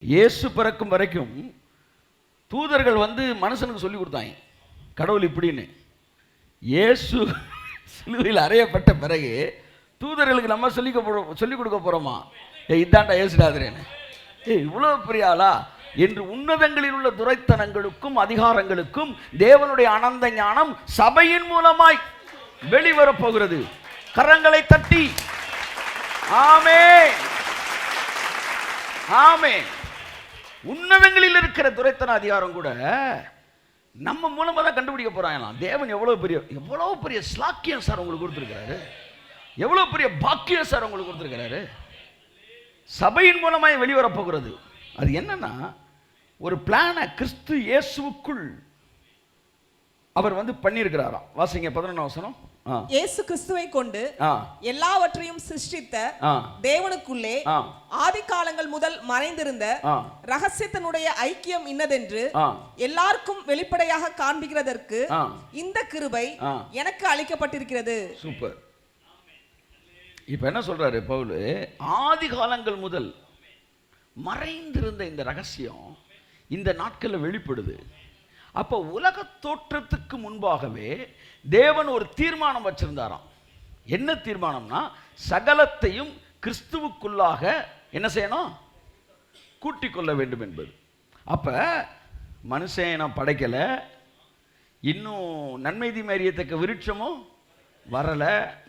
இயேசு பிறக்கும் வரைக்கும் தூதர்கள் வந்து மனுஷனுக்கு சொல்லி கொடுத்தாங்க கடவுள் இப்படின்னு. இயேசு சிலுவையில் அறையப்பட்ட பிறகு தூதர்களுக்கு நம்ம சொல்லிக் கொடுக்க போறோமா? இதாண்டா இயேசுடாதரேன்னு, இவ்வளவு பெரிய ஆளா என்று உன்னதங்களில் உள்ள துரைத்தனங்களுக்கும் அதிகாரங்களுக்கும் தேவனுடைய அனந்த ஞானம் சபையின் மூலமாய் வெளிவரப் போகிறது. கரங்களை தட்டி ஆமென் ஆமென். உன்னதங்களில் இருக்கிற துரைத்தன அதிகாரம் கூட நம்ம மூலமா தான் கண்டுபிடிக்க போறாங்க. தேவன் எவ்வளவு பெரிய ஸ்லாக்கியம் சார் உங்களுக்கு கொடுத்திருக்கிறாரு, எவ்வளவு பெரிய பாக்கியம் சார் உங்களுக்கு கொடுத்திருக்கிறாரு. சபையின் மூலமாய் வெளிவரப் போகிறது. அது என்னன்னா, ஒரு பிளானை கிறிஸ்து இயேசுவுக்குள் அவர் வந்து பண்ணியிருக்கிறாராம். வாசிங்க 11 வசனம். இயேசு கிறிஸ்துவை கொண்டு எல்லாவற்றையும் சிருஷ்டித்த தேவனுக்குள்ளே ஆதி காலங்கள் முதல் மறைந்திருந்த ரகசியத்தினுடைய ஐக்கியம் இன்னதென்று எல்லாருக்கும் வெளிப்படையாக காண்பிக்கிறதற்கு இந்த கிருபை எனக்கு அளிக்கப்பட்டிருக்கிறது. சூப்பர். இப்ப என்ன சொல்றாரு பவுல்? ஆதி காலங்கள் முதல் மறைந்திருந்த இந்த ரகசியம் இந்த நாட்களில் வெளிப்படுது. அப்போ உலக தோற்றத்துக்கு முன்பாகவே தேவன் ஒரு தீர்மானம் வச்சிருந்தாராம். என்ன தீர்மானம்னா, சகலத்தையும் கிறிஸ்துவுக்குள்ளாக என்ன செய்யணும்? கூட்டிக் கொள்ள வேண்டும் என்பது. அப்ப மனுஷன் நான் படைக்கல, இன்னும் நன்மை தீமை அறியத்தக்க விருட்சமும் வரல,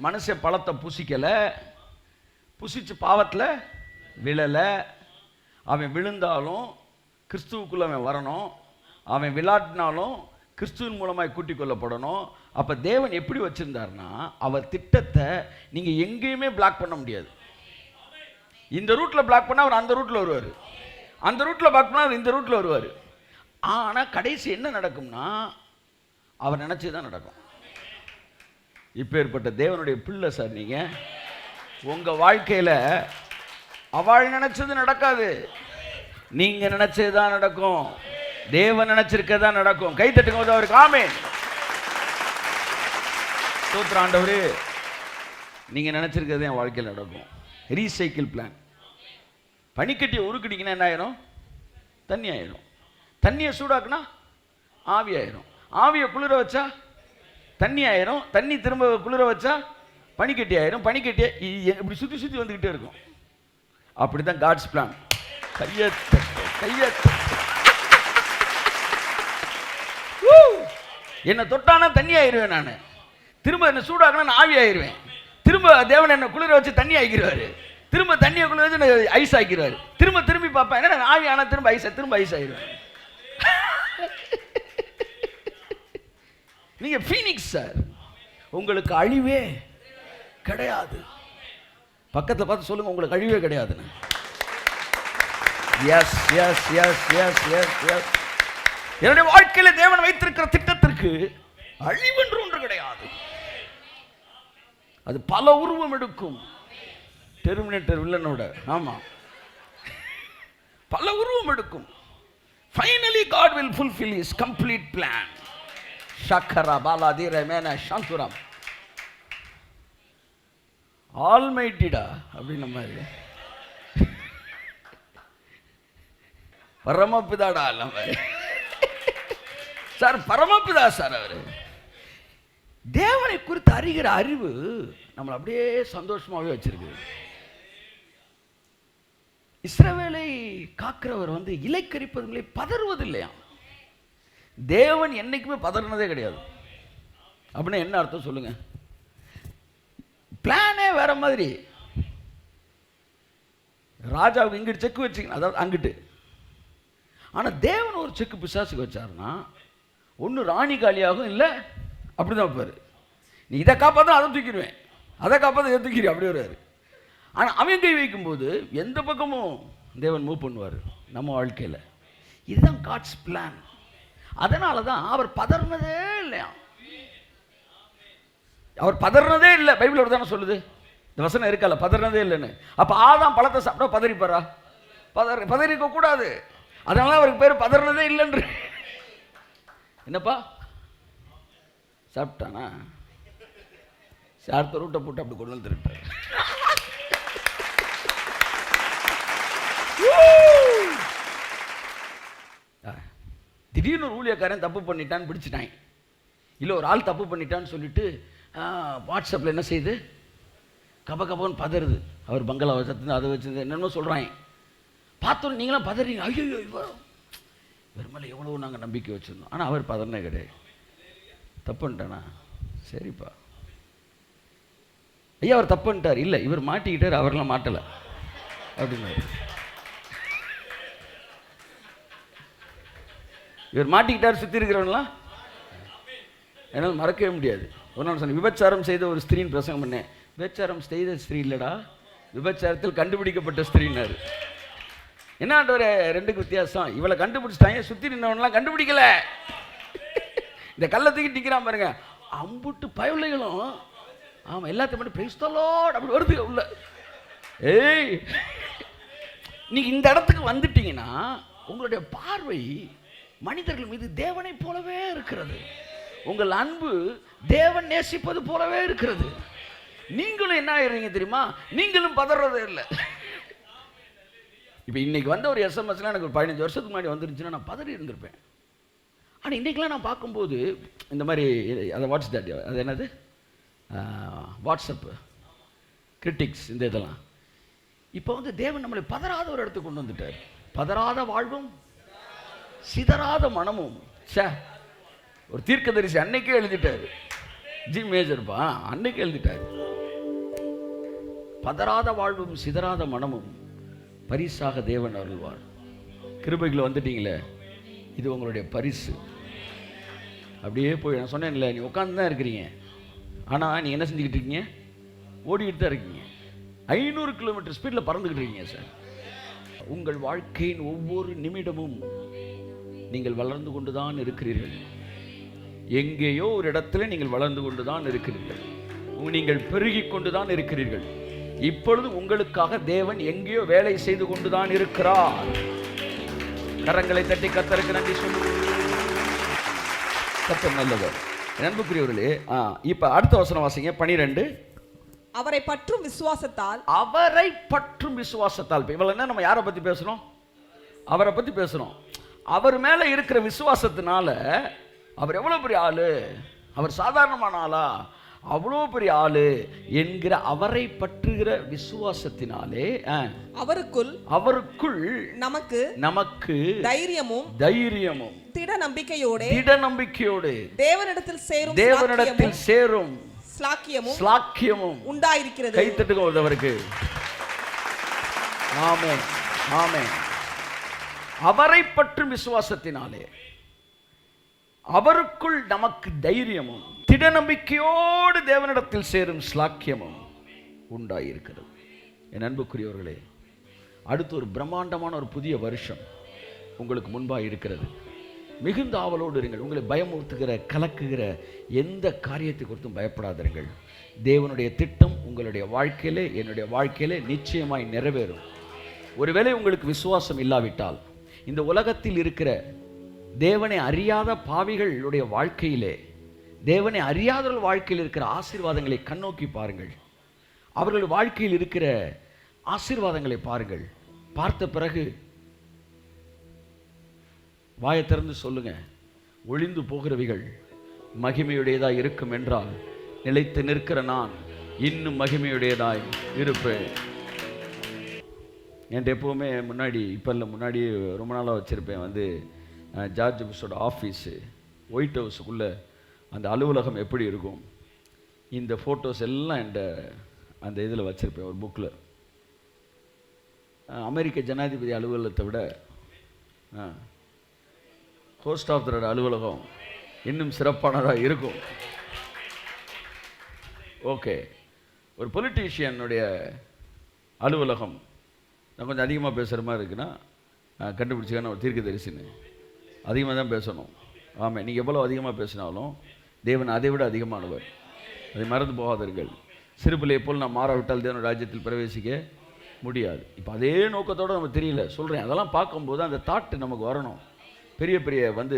மனுஷன் பழத்தை புசிக்கல, புசிச்சு பாவத்தில் விழல. அவன் விழுந்தாலும் கிறிஸ்துவுக்குள்ள அவன் வரணும், அவன் விளையாடினாலும் கிறிஸ்துவின் மூலமாய் கூட்டிக் கொள்ளப்படணும். அப்ப தேவன் எப்படி வச்சிருந்தார்னா, அவர் திட்டத்தை நீங்க எங்கேயுமே பிளாக் பண்ண முடியாது. இந்த ரூட்ல பிளாக் பண்ணா அவர் அந்த ரூட்ல வருவார், அந்த ரூட்ல பிளாக் பண்ணா அவர் இந்த ரூட்ல வருவார். ஆனா கடைசி என்ன நடக்கும்னா, அவர் நினைச்சதுதான் நடக்கும். இப்பேற்பட்ட தேவனுடைய பிள்ளை சார் நீங்க. உங்க வாழ்க்கையில அவள் நினைச்சது நடக்காது, நீங்க நினைச்சதுதான் நடக்கும். தேவன் நினைச்சிருக்கதான் நடக்கும். கை தட்டுங்க அவருக்கு. ஆமென். ஸ்தோத்திரம் ஆண்டவரே. நீங்க நினைச்சிருக்கிறது என் வாழ்க்கையில் நடக்கும். Recycle plan. பனிக்கட்டியை உருக்கிட்டீங்கன்னா என்ன ஆயிரும்? தண்ணி ஆயிரும். தண்ணியை சூடாக்குனா ஆவி ஆயிரும். ஆவியை குளிர வச்சா தண்ணி ஆயிரும். தண்ணி திரும்ப குளிர வச்சா பனிக்கட்டி ஆயிரும். பனிக்கட்டியை இப்படி சுற்றி சுற்றி வந்துக்கிட்டே இருக்கும். அப்படிதான் காட்ஸ் பிளான். என்னை தொட்டானா தண்ணி ஆயிடுவேன், நான் திரும்ப என்ன சூடாக்குனா நான் ஆவி ஆயிடுவேன். திரும்ப தேவன் என்ன குளிர வச்சு தண்ணி ஆக்கிடுவாரு, திரும்ப தண்ணியை குளிர வச்சு ஐஸ் ஆக்கிடுவாரு. திரும்பி பார்ப்பேன், என்ன ஆவி ஆனா திரும்ப ஐஸ் ஆயிடுவேன். நீங்க ஃபீனிக்ஸ் சார், உங்களுக்கு அழிவே கிடையாது. பக்கத்தில் பார்த்து சொல்லுங்க, உங்களுக்கு அழிவே கிடையாதுன்னு. Yes yes yes yes yes yes. என்னுடைய வாழ்க்கையில் தேவன் வைத்திருக்கிற திட்டத்திற்கு அழிவென்று ஒன்று கிடையாது. அது பல உருவம் எடுக்கும். டெர்மினேட்டர் வில்லனோட, ஆமா, பல உருவம் எடுக்கும். Finally God will fulfill his complete plan. Shakara baladire mena shanturam. ஆல்மைட்டிடா அப்படின்னு மாதிரி பரமபிதாடா நம்ம சார், பரமபிதா சார். அவரு தேவனை குறித்து அறிகிற அறிவு நம்மளை அப்படியே சந்தோஷமாவே வச்சிருக்கு. இஸ்ரவேலை காக்கிறவர் வந்து இலைக்கரிப்பதில்லை, பதறுவதில்லையா. தேவன் என்னைக்குமே பதறினதே கிடையாது. அப்படின்னா என்ன அர்த்தம் சொல்லுங்க? பிளானே வேற மாதிரி. ராஜாவுக்கு இங்கிட்டு செக்கு வச்சுக்கணும், அதாவது அங்கிட்டு. ஆனால் தேவன் ஒரு செக்கு பிசாசுக்கு வச்சாருன்னா, ஒன்று ராணி காலியாகும், இல்லை அப்படிதான் வைப்பாரு. நீ இதை காப்பாற்ற அதை தூக்கிடுவேன், அதை காப்பாற்ற இதை தூக்கிடுவேன், அப்படி வருவார். ஆனால் அவன் கை வைக்கும்போது எந்த பக்கமும் தேவன் மூவ் பண்ணுவார் நம்ம வாழ்க்கையில். இதுதான் காட்ஸ் பிளான். அதனால தான் அவர் பதறினதே இல்லையா. அவர் பதறினதே இல்லை. பைபிள் தானே சொல்லுது, இந்த வசனம் இருக்கல, பதறினதே இல்லைன்னு. அப்போ ஆதாம் பழத்தை சாப்பிட்டா பதறிப்பாரா? பதறிக்க கூடாது. அதனால அவருக்கு பேர் பதறினதே இல்லைன்று. என்னப்பா சாப்பிட்டானா? அடுத்த ரூட்டை போட்டு அப்படி கொண்டு வந்துருட்டார். திடீர்னு ஒரு ஊழியக்காரன் தப்பு பண்ணிட்டான்னு பிடிச்சிட்டான், இல்லை ஒரு ஆள் தப்பு பண்ணிட்டான்னு சொல்லிட்டு வாட்ஸ்அப்பில் என்ன செய்யுது, கபன்னு பதறுது. அவர் பங்களாவை சத்து அதை வச்சு என்னென்ன சொல்கிறாங்க. பார்த்தோம் நீங்களாம் பதறீங்க, ஐயோ இவர் மேலே எவ்வளோ நாங்கள் நம்பிக்கை வச்சுருந்தோம். ஆனால் அவர் பதறனே கிடையாது. தப்புன்ட்டானா, சரிப்பா ஐயா அவர் தப்புன்ட்டார், இல்லை இவர் மாட்டிக்கிட்டார், அவரெல்லாம் மாட்டலை அப்படின்னாரு. இவர் மாட்டிக்கிட்டார், சுற்றி இருக்கிறவங்களாம் என்னால் மறக்கவே முடியாது. ஒரு நாள் சொன்னேன், விபச்சாரம் செய்த ஒரு ஸ்திரீன்னு பிரசங்கம் பண்ணேன். விபச்சாரம் செய்த ஸ்திரீ இல்லைடா, விபச்சாரத்தில் கண்டுபிடிக்கப்பட்ட ஸ்திரீன்னாரு. என்ன ஆண்டவரே ரெண்டுக்கு வித்தியாசம், இவளை கண்டுபிடிச்சிட்டாங்க, சுற்றி நின்றவனெலாம் கண்டுபிடிக்கல. இந்த கள்ளத்துக்கு நிற்கிறான் பாருங்க, அம்புட்டு பயவுள்ளைகளும் ஆமாம் எல்லாத்தையும் மட்டும் பிரைஸ் தி லார்ட் அப்படி வருது உள்ள. ஏய் நீங்கள் இந்த இடத்துக்கு வந்துட்டீங்கன்னா உங்களுடைய பார்வை மனிதர்கள் மீது தேவனை போலவே இருக்கிறது. உங்கள் அன்பு தேவன் நேசிப்பது போலவே இருக்கிறது. நீங்களும் என்ன ஆயிடுறீங்க தெரியுமா, நீங்களும் பதறதே இல்லை. இப்போ இன்னைக்கு வந்த ஒரு எஸ்எம்எஸ்லாம் எனக்கு ஒரு 15 வருஷத்துக்கு முன்னாடி வந்துருந்துச்சுன்னா நான் பதறி இருந்திருப்பேன். ஆனால் இன்றைக்கெலாம் நான் பார்க்கும்போது இந்த மாதிரி அதை வாட்ஸ் தட் அது என்னது வாட்ஸ்அப்பு கிரிட்டிக்ஸ் இந்த இதெல்லாம் இப்போ வந்து தேவன் நம்மளை பதறாத ஒரு இடத்துக்கு கொண்டு வந்துட்டார். பதறாத வாழ்வும் சிதறாத மனமும். சே ஒரு தீர்க்கதரிசி அன்னைக்கே எழுதிட்டார், ஜி மேஜர்ப்பா அன்னைக்கே எழுதிட்டார். பதறாத வாழ்வும் சிதறாத மனமும் பரிசாக தேவன் அருள்வார். கிருபைகளை வந்துட்டீங்களே, இது உங்களுடைய பரிசு. அப்படியே போய் நான் சொன்னேன்ல, நீ உட்காந்து தான் இருக்கிறீங்க, ஆனால் நீங்கள் என்ன செஞ்சுக்கிட்டு இருக்கீங்க, ஓடிக்கிட்டு தான் இருக்கீங்க. 500 கிலோமீட்டர் ஸ்பீடில் பறந்துக்கிட்டு இருக்கீங்க சார். உங்கள் வாழ்க்கையின் ஒவ்வொரு நிமிடமும் நீங்கள் வளர்ந்து கொண்டு தான் இருக்கிறீர்கள். எங்கேயோ ஒரு இடத்துல நீங்கள் வளர்ந்து கொண்டு தான் இருக்கிறீர்கள். நீங்கள் பெருகி கொண்டு தான் இருக்கிறீர்கள். இப்பொழுது உங்களுக்காக தேவன் எங்கேயோ வேலை செய்து கொண்டு தான் இருக்கிறார். கரங்களை தட்டி கர்த்தருக்கு நன்றி சொல்லுங்கள். கர்த்தர் நல்லவர். அன்புக்குரியவர்களே, இப்ப அடுத்த வசனம் வாசிங்க 12. அவரை பற்றும் விசுவாசத்தால். அவரை பற்றும் விசுவாசத்தால். இவ்வளவு என்ன நம்ம யாரை பத்தி பேசுறோம், அவரை பத்தி பேசுறோம். அவர் மேல இருக்கிற விசுவாசத்தினால, அவர் எவ்வளவு பெரிய ஆளு, அவர் சாதாரணமான ஆளா, அவ்வளோ பெரிய ஆளு என்கிற அவரை பற்றுகிற விசுவாசத்தினாலே அவருக்குள் நமக்கு தைரியமும் திட நம்பிக்கையோடு தேவனிடத்தில் சேரும் ஸ்லாக்கியமும் உண்டாயிருக்கிறது. கை தட்டுங்க ஒருத்தவருக்கு. ஆமென் ஆமென். அவரை பற்றும் விசுவாசத்தினாலே அவருக்குள் நமக்கு தைரியமும் திட நம்பிக்கையோடு தேவனிடத்தில் சேரும் ஸ்லாக்கியமும் உண்டாயிருக்கிறது. என் அன்புக்குரியவர்களே, அடுத்து ஒரு பிரம்மாண்டமான ஒரு புதிய வருஷம் உங்களுக்கு முன்பாக இருக்கிறது. மிகுந்த ஆவலோடு இருங்கள். உங்களை பயமுறுத்துகிற கலக்குகிற எந்த காரியத்தை குறித்தும் பயப்படாதீர்கள். தேவனுடைய திட்டம் உங்களுடைய வாழ்க்கையிலே, என்னுடைய வாழ்க்கையிலே நிச்சயமாய் நிறைவேறும். ஒருவேளை உங்களுக்கு விசுவாசம் இல்லாவிட்டால், இந்த உலகத்தில் இருக்கிற தேவனை அறியாத பாவிகளுடைய வாழ்க்கையிலே, தேவனை அறியாதவர்கள் வாழ்க்கையில் இருக்கிற ஆசீர்வாதங்களை கண்ணோக்கி பாருங்கள். அவர்கள் வாழ்க்கையில் இருக்கிற ஆசீர்வாதங்களை பாருங்கள். பார்த்த பிறகு வாயை திறந்து சொல்லுங்க, ஒளிந்து போகிறவைகள் மகிமையுடையதாய் இருக்கும் என்றால் நிலைத்து நிற்கிற நான் இன்னும் மகிமையுடையதாய் இருப்பேன் என்று எப்போவுமே முன்னாடி, இப்போ இல்லை முன்னாடி ரொம்ப நாளாக வச்சுருப்பேன். வந்து ஜார்ஜ் புஷோட ஆஃபீஸு, ஒயிட் ஹவுஸுக்குள்ளே அந்த அலுவலகம் எப்படி இருக்கும், இந்த ஃபோட்டோஸ் எல்லாம் அந்த இதில் வச்சுருப்பேன் ஒரு புக்கில். அமெரிக்க ஜனாதிபதி அலுவலகத்தை விட ஹோஸ்ட் ஆஃப் த அலுவலகம் இன்னும் சிறப்பானதாக இருக்கும். ஓகே, ஒரு பொலிட்டீஷியனுடைய அலுவலகம் நான் கொஞ்சம் அதிகமாக பேசுகிற மாதிரி இருக்குன்னா கண்டுபிடிச்சிக்கான ஒரு தீர்க்கதரிசின்னு அதிகமாக தான் பேசணும். ஆமாம், நீங்கள் எவ்வளோ அதிகமாக பேசினாலும் தேவன் அதை விட அதிகமானவர். அதை மறந்து போகாதீர்கள். சிறுபிள்ளையை போல் நான் மாறாவிட்டால் தேவன் ராஜ்யத்தில் பிரவேசிக்க முடியாது. இப்போ அதே நோக்கத்தோடு நம்ம தெரியல சொல்கிறேன். அதெல்லாம் பார்க்கும்போது அந்த தாட்டு நமக்கு வரணும். பெரிய பெரிய வந்து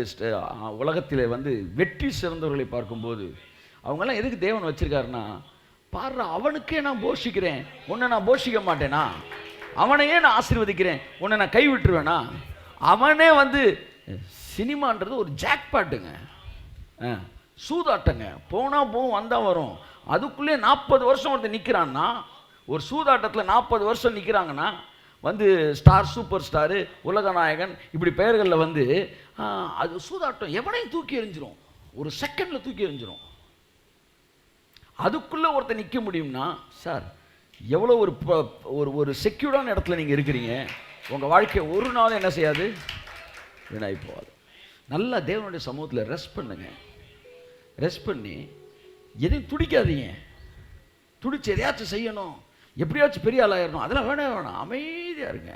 உலகத்தில் வந்து வெற்றி சிறந்தவர்களை பார்க்கும்போது அவங்கெல்லாம் எதுக்கு தேவன் வச்சுருக்காருன்னா, பாடுற அவனுக்கே நான் போஷிக்கிறேன், உன்னை நான் போஷிக்க மாட்டேனா, அவனையே நான் ஆசீர்வதிக்கிறேன், உன்னை நான் கைவிட்டுருவேனா, அவனே வந்து சினிமான்றது ஒரு ஜாக்பாட்டுங்க, சூதாட்டங்க. போனால் போகும், வந்தால் வரும். அதுக்குள்ளே 40 வருஷம் ஒருத்தர் நிற்கிறான்னா, ஒரு சூதாட்டத்தில் 40 வருஷம் நிற்கிறாங்கன்னா, வந்து ஸ்டார், சூப்பர் ஸ்டாரு, உலகநாயகன், இப்படி பெயர்களில் வந்து அது சூதாட்டம் எவனையும் தூக்கி எறிஞ்சிரும், ஒரு செகண்டில் தூக்கி எறிஞ்சிரும். அதுக்குள்ளே ஒருத்தர் நிற்க முடியும்னா, சார் எவ்வளோ ஒரு செக்யூர்டான இடத்துல நீங்கள் இருக்கிறீங்க. உங்கள் வாழ்க்கை ஒரு நாள் என்ன செய்யாது, வீணாகி போகாது. நல்லா தேவனுடைய சமூகத்தில் ரெஸ்ட் பண்ணுங்க. ரெஸ்ட் பண்ணி எதையும் துடிக்காதீங்க. துடிச்சு எதையாச்சும் செய்யணும், எப்படியாச்சும் பெரிய ஆளாயிரணும், அதெல்லாம் வேணாம். அமைதியாக இருங்க.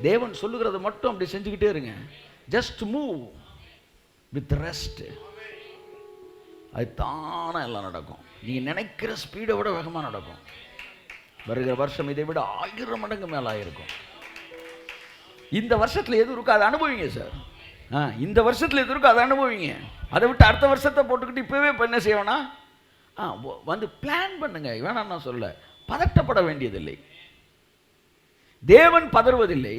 தேவன் சொல்லுகிறத மட்டும் அப்படி செஞ்சுக்கிட்டே இருங்க. Just move with rest. அது தானே எல்லாம் நடக்கும். நீங்கள் நினைக்கிற ஸ்பீடை விட வேகமாக நடக்கும். வருகிற வருஷம் இதை விட 1000 மடங்கு மேலே ஆகிருக்கும். இந்த வருஷத்தில் எது இருக்கோ அதை அனுபவிங்க சார். இந்த வருஷத்தில் எது இருக்கோ அதை அனுபவிங்க. அதை விட்டு அடுத்த வருஷத்தை போட்டுக்கிட்டு இப்போவே என்ன செய்வோன்னா வந்து பிளான் பண்ணுங்க. வேணாம் நான் சொல்ல, பதட்டப்பட வேண்டியதில்லை. தேவன் பதறுவதில்லை.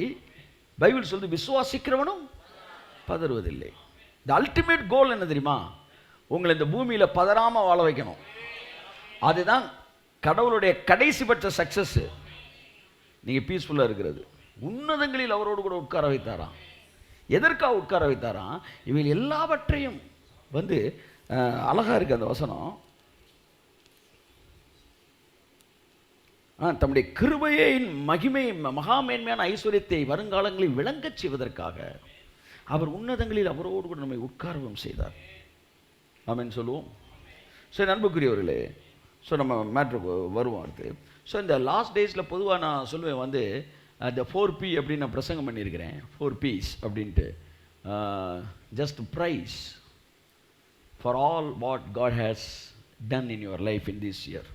பைபிள் சொல்லுது விசுவாசிக்கிறவனும் பதறுவதில்லை. இந்த அல்டிமேட் கோல் என்ன தெரியுமா? உங்களை இந்த பூமியில் பதறாமல் வாழ வைக்கணும். அதுதான் கடவுளுடைய கடைசி பட்ச சக்சஸ். நீங்கள் பீஸ்ஃபுல்லாக இருக்கிறது. உன்னதங்களில் அவரோடு கூட உட்கார வைத்தாராம். எதற்காக உட்கார வைத்தாராம்? இவைகள் எல்லாவற்றையும் வந்து அழகா இருக்கு அந்த வசனம். தம்முடைய கிருபையின் மகிமை மகாமேன்மையான ஐஸ்வர்யத்தை வருங்காலங்களில் விளங்கச் செய்வதற்காக அவர் உன்னதங்களில் அவரோடு கூட நம்மை உட்காரவும் செய்தார். ஆமென் சொல்லுவோம். சரி அன்புக்குரியவர்களே, ஸோ நம்ம மேட்ருக்கு வருவோம் அடுத்து. ஸோ இந்த லாஸ்ட் டேஸில் பொதுவாக நான் சொல்லுவேன் வந்து the 4P அப்படின்னு நான் பிரசங்கம் பண்ணியிருக்கிறேன். 4 P's அப்படின்ட்டு. Just praise for all what God has done in your life in this year.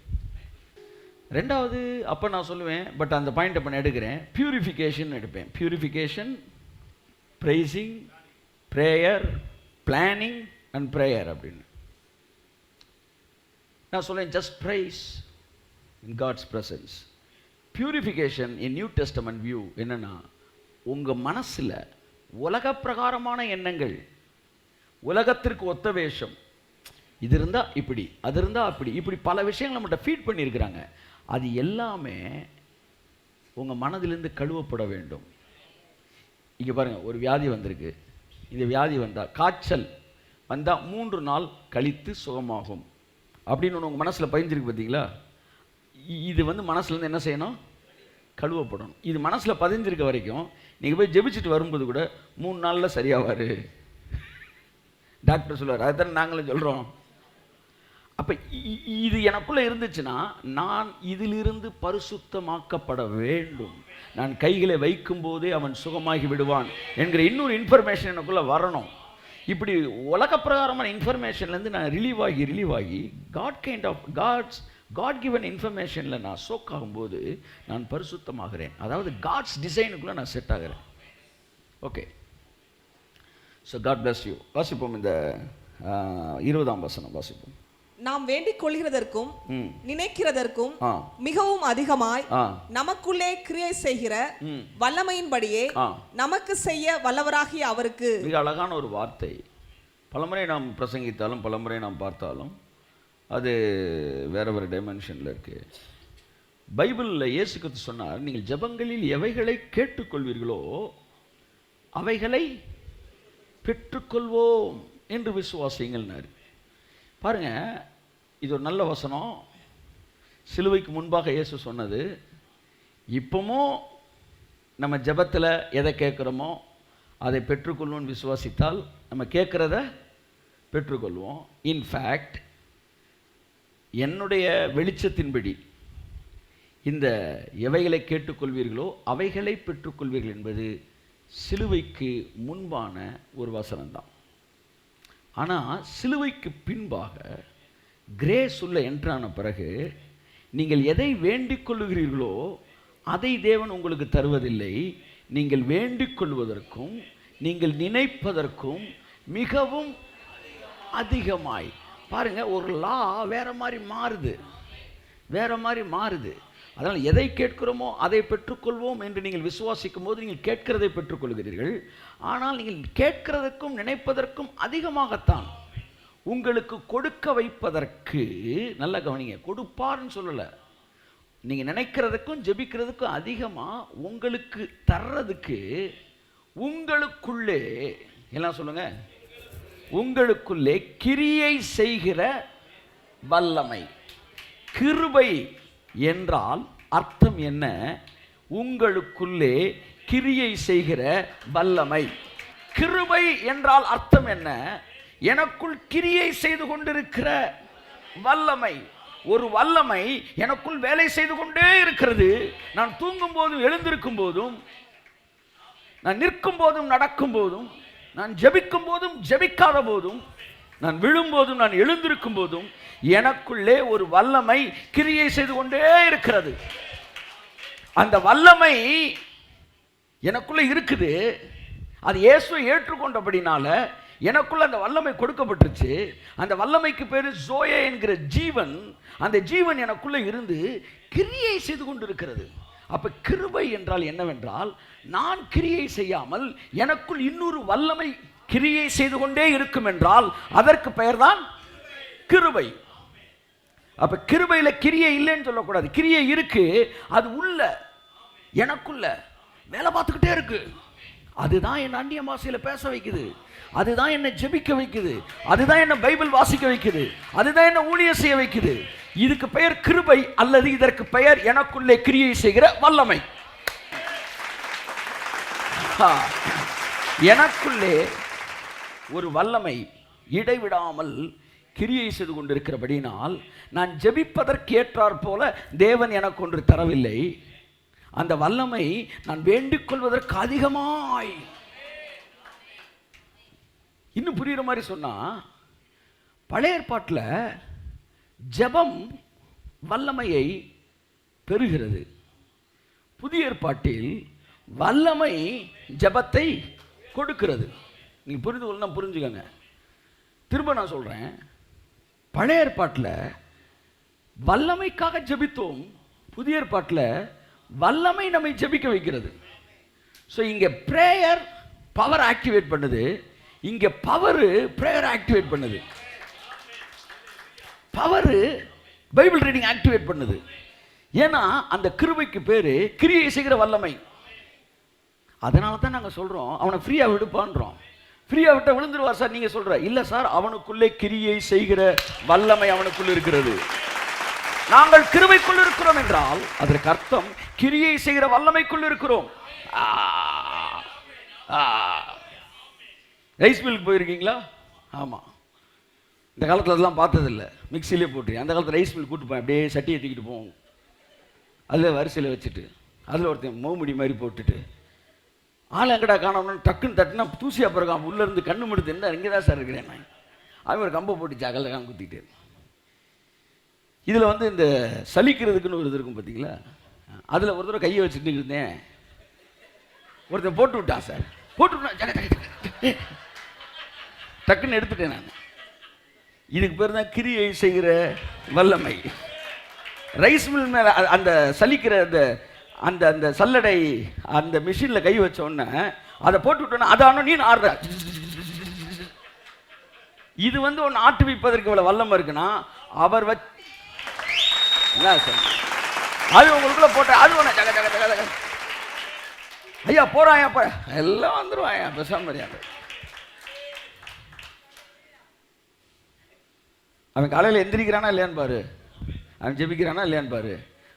ரெண்டாவது அப்போ நான் சொல்லுவேன், பட் அந்த பாயிண்ட் அப்போ நான் எடுக்கிறேன், பியூரிஃபிகேஷன் எடுப்பேன். Purification, praising, prayer, planning and prayer அப்படின்னு நான் சொல்லுவேன். Just praise in God's presence. Purification in New Testament view என்னென்னா, உங்கள் மனசில் உலக பிரகாரமான எண்ணங்கள், உலகத்திற்கு ஒத்த வேஷம், இது இருந்தால் இப்படி, அது இருந்தால் அப்படி, இப்படி பல விஷயங்கள் நம்மகிட்ட ஃபீட் பண்ணியிருக்கிறாங்க. அது எல்லாமே உங்கள் மனதிலிருந்து கழுவப்பட வேண்டும். இங்கே பாருங்கள், ஒரு வியாதி வந்திருக்கு. இந்த வியாதி வந்தால், காய்ச்சல் வந்தால் 3 நாள் கழித்து சுகமாகும் அப்படின்னு ஒன்று உங்கள் மனசில் பதிஞ்சிருக்கு பார்த்தீங்களா? இது வந்து மனசுலேருந்து என்ன செய்யணும்? கழுவப்படணும். இது மனசில் பதிஞ்சிருக்க வரைக்கும் நீங்கள் போய் ஜெபிச்சுட்டு வரும்போது கூட 3 நாளில் சரியாவார் டாக்டர் சொல்லுவார். அதுதான் நாங்களும் சொல்கிறோம். அப்போ இது எனக்குள்ளே இருந்துச்சுன்னா, நான் இதிலிருந்து பரிசுத்தமாக்கப்பட வேண்டும். நான் கைகளை வைக்கும் போதே அவன் சுகமாகி விடுவான் என்கிற இன்னொரு இன்ஃபர்மேஷன் எனக்குள்ளே வரணும். இப்படி உலக பிரகாரமான இன்ஃபர்மேஷன்லேருந்து நான் ரிலீவ் ஆகி காட் கிவன் இன்ஃபர்மேஷனில் நான் சோக் ஆகும்போது நான் பரிசுத்தமாகிறேன். அதாவது காட்ஸ் டிசைனுக்குள்ளே நான் செட் ஆகிறேன். Okay, so God bless you. வாசிப்போம் இந்த 20ஆம் வசனம் வாசிப்போம். நாம் வேண்டிக் கொள்கிறதற்கும் நினைக்கிறதற்கும் மிகவும் அதிகமாய் நமக்குள்ளே கிரியை செய்கிற வல்லமையின்படியே நமக்கு செய்ய வல்லவராகிய அவருக்கு. மிக அழகான ஒரு வார்த்தை. பலமுறை நாம் பிரசங்கித்தாலும் பலமுறை நாம் பார்த்தாலும் அது வேற வேறு டைமென்ஷனில் இருக்கு. பைபிளில் இயேசு கிறிஸ்து சொன்னார், நீங்கள் ஜெபங்களில் எவைகளை கேட்டுக்கொள்வீர்களோ அவைகளை பெற்றுக்கொள்வோம் என்று விசுவாசிங்கள்னார். பாருங்க, இது ஒரு நல்ல வசனம். சிலுவைக்கு முன்பாக இயேசு சொன்னது. இப்பவும் நம்ம ஜெபத்தில் எதை கேட்குறோமோ அதை பெற்றுக்கொள்வோம்னு விசுவாசித்தால் நம்ம கேட்குறத பெற்றுக்கொள்வோம். இன்ஃபேக்ட் என்னுடைய வெளிச்சத்தின்படி இந்த எவைகளை கேட்டுக்கொள்வீர்களோ அவைகளை பெற்றுக்கொள்வீர்கள் என்பது சிலுவைக்கு முன்பான ஒரு வசனம்தான். ஆனால் சிலுவைக்கு பின்பாக கிரேஸ் உள்ள என்ட்ரான பிறகு நீங்கள் எதை வேண்டிக் கொள்ளுகிறீர்களோ அதை தேவன் உங்களுக்கு தருவதில்லை. நீங்கள் வேண்டிக் கொள்வதற்கும் நீங்கள் நினைப்பதற்கும் மிகவும் அதிகமாய். பாருங்க, ஒரு லா வேற மாதிரி மாறுது. அதனால் எதை கேட்கிறோமோ அதை பெற்றுக்கொள்வோம் என்று நீங்கள் விசுவாசிக்கும் போது நீங்கள் கேட்கிறதை பெற்றுக்கொள்கிறீர்கள். ஆனால் நீங்கள் கேட்கிறதற்கும் நினைப்பதற்கும் அதிகமாகத்தான் உங்களுக்கு கொடுக்க வைப்பதற்கு, நல்ல கவனிங்க, கொடுப்பார்னு சொல்லலை, நீங்கள் நினைக்கிறதுக்கும் ஜெபிக்கிறதுக்கும் அதிகமாக உங்களுக்கு தர்றதுக்கு உங்களுக்குள்ளே, எல்லாம் சொல்லுங்க, உங்களுக்குள்ளே கிரியை செய்கிற வல்லமை. கிருபை என்றால் அர்த்தம் என்ன? உங்களுக்குள்ளே கிரியை செய்கிற வல்லமை. கிருபை என்றால் அர்த்தம் என்ன? எனக்குள் கிரியை செய்து கொண்டிருக்கிற வல்லமை. ஒரு வல்லமை எனக்குள் வேலை செய்து கொண்டே இருக்கிறது. நான் தூங்கும் போதும் எழுந்திருக்கும் போதும், நான் நிற்கும் போதும் நடக்கும் போதும், நான் ஜெபிக்கும் போதும் ஜெபிக்காத போதும், நான் விழும்போதும் நான் எழுந்திருக்கும் போதும் எனக்குள்ளே ஒரு வல்லமை கிரியை செய்து கொண்டே இருக்கிறது. அந்த வல்லமை எனக்குள்ள இருக்குது. அது இயேசுவை ஏற்றுக்கொண்டபடினால எனக்குள்ள அந்த வல்லமை கொடுக்கப்பட்டுருச்சு. அந்த வல்லமைக்கு பேரு ஜோயே என்கிற ஜீவன். அந்த ஜீவன் எனக்குள்ள இருந்து கிரியை செய்து கொண்டிருக்கிறது. அப்ப கிருபை என்றால் என்னவென்றால், நான் கிரியை செய்யாமல் எனக்குள் இன்னொரு வல்லமை கிரியை செய்து கொண்டே இருக்கும் என்றால் அதற்கு பெயர்தான் கிருபை. அப்ப கிருபையில கிரியை இல்லைன்னு சொல்லக்கூடாது. கிரியை இருக்கு, அது உள்ள எனக்குள்ள வேலை பார்த்துக்கிட்டே இருக்கு. அதுதான் என்ன அந்நிய பாஷையில பேச வைக்குது, அதுதான் என்ன ஜெபிக்க வைக்குது, அதுதான் என்ன பைபிள் வாசிக்க வைக்குது, அதுதான் என்ன ஊழியம் செய்ய வைக்குது. இதுக்கு பெயர் கிருபை, அல்லது இதற்கு பெயர் எனக்குள்ளே கிரியை செய்கிற வல்லமை. எனக்குள்ளே ஒரு வல்லமை இடைவிடாமல் கிரியை செய்து கொண்டிருக்கிறபடினால் நான் ஜெபிப்பதற்கு ஏற்றாற் போல தேவன் எனக்கு ஒன்று தரவில்லை. அந்த வல்லமை நான் வேண்டிக் கொள்வதற்கு அதிகமாய், இன்னும் புரியுற மாதிரி சொன்னா, பழைய ஏற்பாட்டில் ஜெபம் வல்லமையை பெறுகிறது. புதிய ஏற்பாட்டில் வல்லமை ஜெபத்தை கொடுக்கிறது. நீங்க புரிந்து கொள்ளணும், புரிஞ்சுக்கங்க. திரும்ப நான் சொல்றேன், பழைய ஏற்பாட்டில் வல்லமைக்காக ஜெபித்தோம், புதிய ஏற்பாட்டில் வல்லமை நம்மை ஜெபிக்க வைக்கிறது. ஸோ இங்கே பிரேயர் பவர் ஆக்டிவேட் பண்ணுது, இங்கே பவர் பிரேயர் ஆக்டிவேட் பண்ணுது. பவர் பைபிள் ரீடிங் ஆக்டிவேட் பண்ணுது. ஏன்னா அந்த கிருபைக்கு பேரு கிரியை செய்கிற வல்லமை. அதனால தான் நாங்கள் சொல்றோம் அவனை ஃப்ரீயா விடுப்பான்றோம். ஃப்ரீயா விட்ட விழுந்துருவார் சார் நீங்க சொல்ற. இல்ல சார், அவனுக்குள்ளே கிரியை செய்கிற வல்லமை அவனுக்குள் இருக்கிறது. நாங்கள் கிருபைக்குள் இருக்கிறோம் என்றால் அதற்கு அர்த்தம் கிரியை செய்கிற வல்லமைக்குள் இருக்கிறோம். ரைஸ் மில்க்கு போயிருக்கீங்களா? ஆமா, இந்த காலத்தில் அதெல்லாம் பார்த்ததில்லை, மிக்சிலே போட்டு. அந்த காலத்தில் ரைஸ் மில் கூட்டு போய் அப்படியே சட்டியை தூக்கிட்டு போவோம், அதில் வரிசையில் வச்சுட்டு அதில் ஒருத்தன் மோமுடி மாதிரி போட்டுட்டு ஆள் எங்கடா காணோம்னு டக்குன்னு தட்டுனா தூசி அப்புறம் உள்ளே இருந்து கண்ணு முடித்து என்ன இங்கே தான் சார் இருக்கிறேன் நான். அவன் ஒரு கம்பை போட்டு சாக்கல்ல குத்திட்டு. இதில் வந்து இந்த சலிக்கிறதுக்குன்னு ஒரு இது இருக்கும் பார்த்தீங்களா, அதில் ஒரு தடவை கையை வச்சுட்டு இருந்தேன், ஒருத்தன் போட்டு விட்டான் சார். போட்டு விட்டான், டக்குன்னு எடுத்துட்டேன் நான். இதுக்கு பேர் தான் கிரியை செய்கிற வல்லமை. ரைஸ் மில் மேலே அந்த சலிக்கிற அந்த அந்த சல்லடை அந்த மிஷினில் கை வச்ச உடனே அதை போட்டு விட்டோன்னா அதானோ நீ ஆடுற. இது வந்து ஒன்று ஆட்டு வைப்பதற்கு இவ்வளோ வல்லமை இருக்குன்னா அவர் அது உங்களுக்குள்ள போட்ட அது ஒன்று ஜக ஜக ஜக ஜக ஐயா போறான் அப்ப எல்லாம் வந்துருவாயா பேசாம மரியாதை. அவன் காலையில் எந்திரிக்கிறானா இல்லையான்னு பாரு, அவன் ஜெபிக்கிறானா இல்லையான்னு பாரு,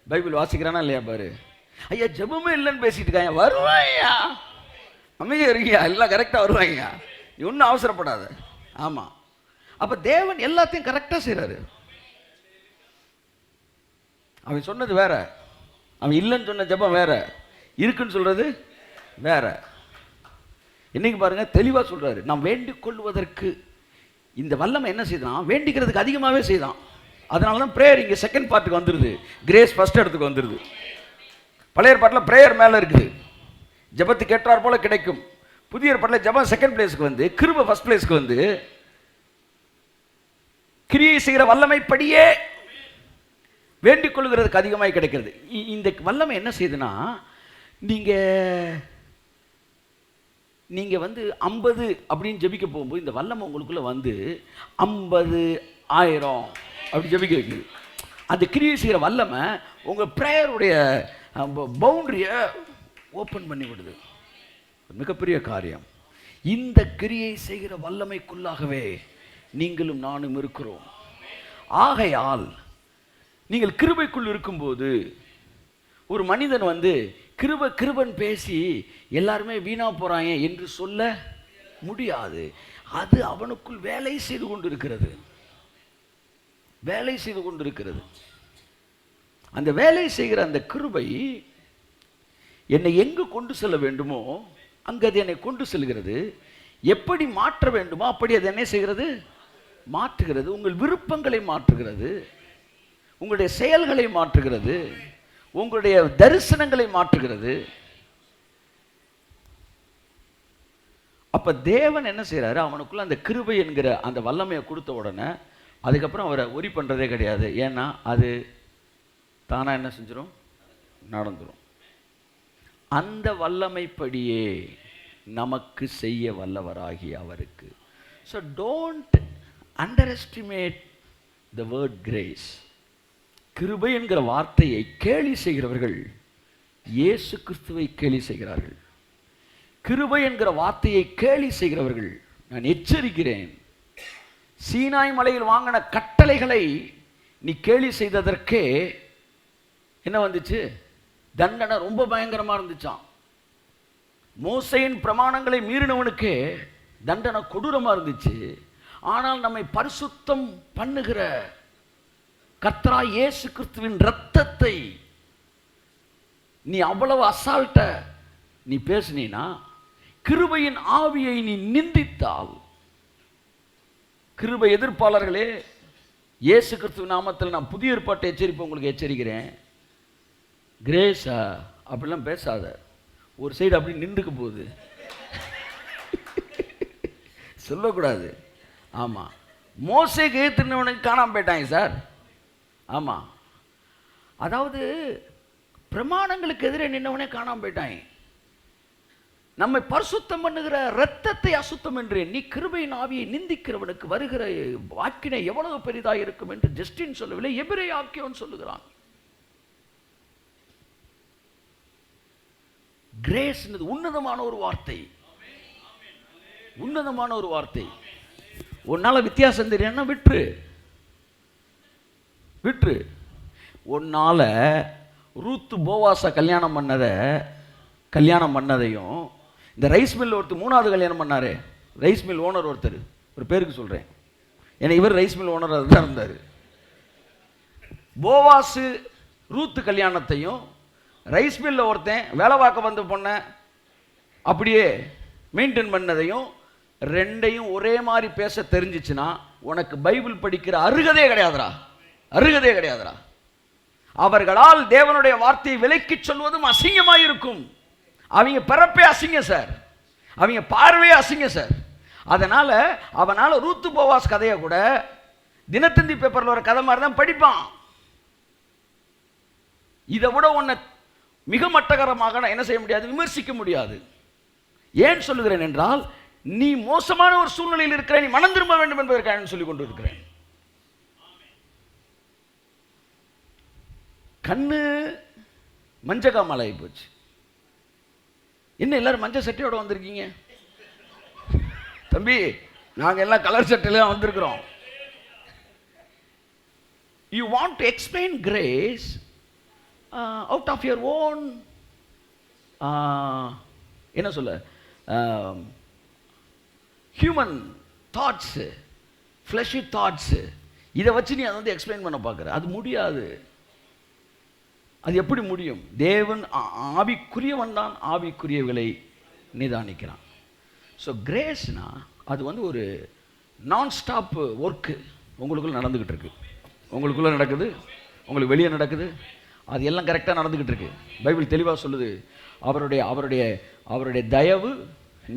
பைபிள் வாசிக்கிறானா இல்லையா பாரு. ஐயா ஜெபமே இல்லைன்னு பேசிட்டு இருக்காங்க, வருவாயா அமைதியா இருக்கியா, எல்லாம் கரெக்டாக வருவாங்க, நீ ஒன்றும் அவசரப்படாத. ஆமாம், அப்போ தேவன் எல்லாத்தையும் கரெக்டாக செய்கிறாரு. அவன் சொன்னது வேற, அவன் இல்லைன்னு சொன்ன ஜெபம் வேற, இருக்குன்னு சொல்றது வேற. இன்னைக்கு பாருங்க தெளிவாக சொல்றாரு, நாம் வேண்டிக் கொள்வதற்கு இந்த வல்லமை என்ன செய்தான், வேண்டிக்கிறதுக்கு அதிகமாகவே செய்தான். அதனால தான் பிரேயர் இங்கே செகண்ட் பார்ட்டுக்கு வந்துடுது, கிரேஸ் ஃபர்ஸ்ட் இடத்துக்கு வந்துடுது. பழைய ஏற்பாட்டில் பிரேயர் மேலே இருக்குது, ஜெபத்துக்கு ஏற்றார் போல கிடைக்கும். புதிய ஏற்பாட்டில் ஜெபம் செகண்ட் பிளேஸ்க்கு வந்து கிருபை ஃபர்ஸ்ட் பிளேஸ்க்கு வந்து கிரியை செய்கிற வல்லமை படியே வேண்டிக் கொள்கிறதுக்கு அதிகமாக கிடைக்கிறது. இந்த வல்லமை என்ன செய்யுதுன்னா, நீங்கள் வந்து 50 அப்படின்னு ஜெபிக்க போகும்போது இந்த வல்லமை உங்களுக்குள்ளே வந்து 50,000 அப்படி ஜெபிக்க வைக்குது. அந்த கிரியை செய்கிற வல்லமை உங்கள் ப்ரேயருடைய பவுண்டரியை ஓப்பன் பண்ணி விடுது. மிகப்பெரிய காரியம். இந்த கிரியை செய்கிற வல்லமைக்குள்ளாகவே நீங்களும் நானும் இருக்கிறோம். ஆகையால் நீங்கள் கிருபைக்குள் இருக்கும்போது ஒரு மனிதன் வந்து கிருபன் பேசி எல்லாருமே வீணா போறாங்க என்று சொல்ல முடியாது. அது அவனுக்குள் வேலை செய்து கொண்டிருக்கிறது. அந்த வேலை செய்கிற அந்த கிருபை என்னை எங்கு கொண்டு செல்ல வேண்டுமோ அங்கு அது என்னை கொண்டு செல்கிறது. எப்படி மாற்ற வேண்டுமோ அப்படி அது என்ன செய்கிறது? மாற்றுகிறது. உங்கள் விருப்பங்களை மாற்றுகிறது, உங்களுடைய செயல்களை மாற்றுகிறது, உங்களுடைய தரிசனங்களை மாற்றுகிறது. அப்ப தேவன் என்ன செய்யறாரு? அவனுக்குள்ள அந்த கிருபை என்கிற அந்த வல்லமையை கொடுத்த உடனே அதுக்கப்புறம் அவரை ஒரி பண்றதே கிடையாது. ஏன்னா அது தானா என்ன செஞ்சிடும்? நடந்துடும். அந்த வல்லமைப்படியே நமக்கு செய்ய வல்லவராகி அவருக்கு. So don't underestimate the word grace. கிருபை என்கிற வார்த்தையை கேலி செய்கிறவர்கள் இயேசு கிறிஸ்துவை கேலி செய்கிறார்கள். கிருபை என்கிற வார்த்தையை கேலி செய்கிறவர்கள், நான் எச்சரிக்கிறேன், சீனாய் மலையில் வாங்கின கட்டளைகளை நீ கேலி செய்ததற்கே என்ன வந்துச்சு? தண்டனை ரொம்ப பயங்கரமா இருந்துச்சான். மோசேயின் பிரமாணங்களை மீறினவனுக்கு தண்டனை கொடூரமா இருந்துச்சு. ஆனால் நம்மை பரிசுத்தம் பண்ணுகிற கர்த்தராகிய இயேசு கிறிஸ்துவின் இரத்தத்தை நீ அவ்வளவு அசால்ட்ட நீ பேசினா, கிருபையின் ஆவியை நீ நிந்தித்தால், கிருபை எதிர்ப்பாளர்களே, இயேசு கிறிஸ்துவின் நாமத்தில் நான் புதிய ஏற்பாட்டை எச்சரிப்பு உங்களுக்கு எச்சரிக்கிறேன். கிரேஸா அப்படிலாம் பேசாத. ஒரு சைடு அப்படி நின்றுக்கு போகுது, சொல்லக்கூடாது. ஆமாம், மோசேக்கு ஏற்றுனவனுக்கு காணாம போயிட்டாங்க சார். ஆமாம், அதாவது பிரமாணங்களுக்கு எதிரே நின்றவனே காணாம போயிட்டாங்க. நம்மை பரிசுத்தம் பண்ணுகிற இரத்தத்தை அசுத்தம் என்று நீ கிருபையின் ஆவியை நிந்திக்கிறவனுக்கு வருகிற வாக்கினை எவ்வளவு பெரிதாக இருக்கும் என்று ஜஸ்டின் சொல்லவில்லை, எபிரேய ஆக்கியோன் சொல்லுகிறான். கிரேஸ் உன்னதமான ஒரு வார்த்தை, உன்னதமான ஒரு வார்த்தை. உன்னால வித்தியாசம் தெரியும்னா விட்டுரு. உன்னால ரூத்து போவாச கல்யாணம் பண்ணதையும் இந்த ரைஸ் மில் ஒருத்தர் 3வது கல்யாணம் பண்ணாரு. ரைஸ் மில் ஓனர் ஒருத்தர், ஒரு பேருக்கு சொல்றேன், ஏன்னா இவர் ரைஸ் மில் ஓனர் தான் இருந்தார். போவாசு ரூத்து கல்யாணத்தையும் ரைஸ் மில்ல ஒருத்தன் வேலை பார்க்க வந்த பொண்ண அப்படியே மெயின்டைன் பண்ணதையும் ரெண்டையும் ஒரே மாதிரி பேச தெரிஞ்சிச்சுன்னா உனக்கு பைபிள் படிக்கிற அருகதே கிடையாதுடா. அவர்களால் தேவனுடைய வார்த்தையை விலக்கி சொல்வதும் அசிங்கமாயிருக்கும். அவங்க பிறப்பே அசிங்க சார், அவங்க பார்வையே அசிங்க சார். அதனால அவனால ரூத்து போவாஸ் கதையை கூட தினத்தந்தி பேப்பர்ல ஒரு கதை மாதிரி தான் படிப்பான். இதை விட உன்னை மிக மட்டகரமாக என்ன செய்ய முடியாது, விமர்சிக்க முடியாது. ஏன் சொல்லுகிறேன் என்றால், நீ மோசமான ஒரு சூழ்நிலையில் இருக்கிற, நீ மனம் திரும்ப வேண்டும் என்பதற்காக சொல்லிக் கொண்டு இருக்கிறேன். கண்ணு மஞ்சக்காமலை ஆகி போச்சு. என்ன எல்லாரும் மஞ்சள் சட்டையோட வந்திருக்கீங்க? தம்பி, நாங்க எல்லாம் கலர் சட்டையில வந்திருக்கிறோம். You want to explain grace out of your own என்ன சொல்ல, ஹியூமன் தாட்ஸ், ஃப்ளஷி தாட்ஸ், இதை வச்சு நீ அதை வந்து எக்ஸ்பிளைன் பண்ண பார்க்குற. அது முடியாது. அது எப்படி முடியும்? தேவன் ஆவிக்குரியவன் தான் ஆவிக்குரியவர்களை நிதானிக்கிறான். ஸோ கிரேஸ்னா அது வந்து ஒரு நான் ஸ்டாப் ஒர்க்கு உங்களுக்குள்ள நடந்துக்கிட்டு இருக்கு. உங்களுக்குள்ள நடக்குது, உங்களுக்கு வெளியே நடக்குது, அது எல்லாம் கரெக்டாக நடந்துக்கிட்டு இருக்கு. பைபிள் தெளிவாக சொல்லுது, அவருடைய தயவு,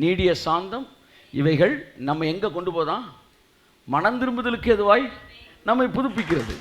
நீடிய சாந்தம், இவைகள் நம்ம எங்கே கொண்டு போதான்? மனம் திரும்புதலுக்கு எதுவாய் நம்மை புதுப்பிக்கிறது.